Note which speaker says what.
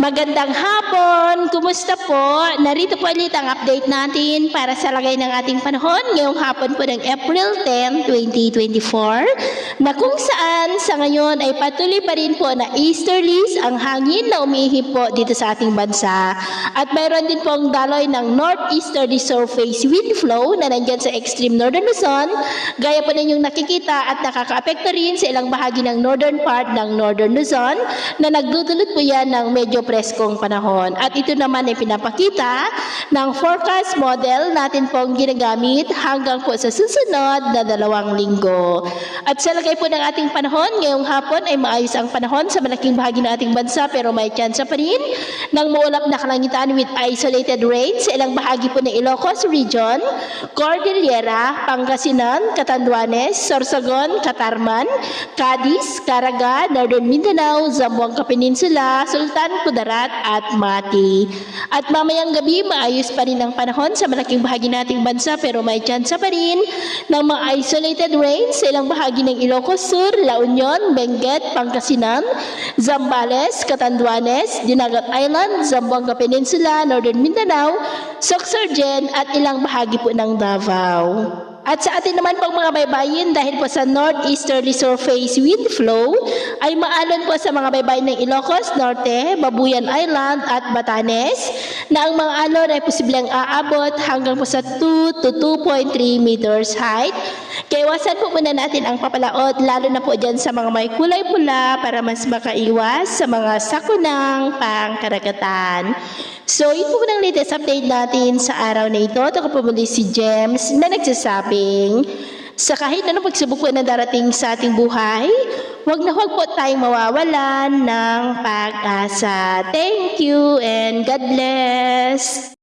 Speaker 1: Magandang hapon! Kumusta po? Narito po ulit ang update natin para sa lagay ng ating panahon ngayong hapon po ng April 10, 2024 na kung saan sa ngayon ay patuloy pa rin po na easterlies ang hangin na umihip po dito sa ating bansa. At mayroon din po ang daloy ng northeasterly surface wind flow na nandyan sa extreme northern Luzon, gaya po ninyong nakikita at nakaka-apekto rin sa ilang bahagi ng northern part ng northern Luzon na nagdudulot po yan ng medyo preskong panahon. At ito naman ay pinapakita ng forecast model natin pong ginagamit hanggang po sa susunod na 2 linggo. At sa lagay po ng ating panahon, ngayong hapon ay maayos ang panahon sa malaking bahagi ng ating bansa pero may tsansa pa rin ng maulap na kalangitan with isolated rains sa ilang bahagi po ng Ilocos Region, Cordillera, Pangasinan, Catanduanes, Sorsogon, Catarman, Cadiz, Caraga, Northern Mindanao, Zamboanga Peninsula, Sultan Kudarat at Mati. At mamayang gabi, maayos pa rin ang panahon sa malaking bahagi nating bansa pero may tsansa pa rin ng mga isolated rains sa ilang bahagi ng Ilocos Sur, La Union, Benguet, Pangasinan, Zambales, Catanduanes, Dinagat Island, Zamboanga Peninsula, Northern Mindanao, Sorsogon at ilang bahagi po ng Davao. At sa atin naman pong mga baybayin, dahil po sa northeasterly surface wind flow, ay maalon po sa mga baybayin ng Ilocos Norte, Babuyan Island at Batanes, na ang mga alon ay posibleng aabot hanggang po sa 2 to 2.3 meters height. Kaya iwasan po muna natin ang papalaot, lalo na po dyan sa mga may kulay pula para mas makaiwas sa mga sakunang pangkaragatan. So, yun po ng latest update natin sa araw na ito. Ito po muli si James na nagsasabing, sa kahit anong pagsubok po na darating sa ating buhay, huwag po tayong mawawalan ng pag-asa. Thank you and God bless!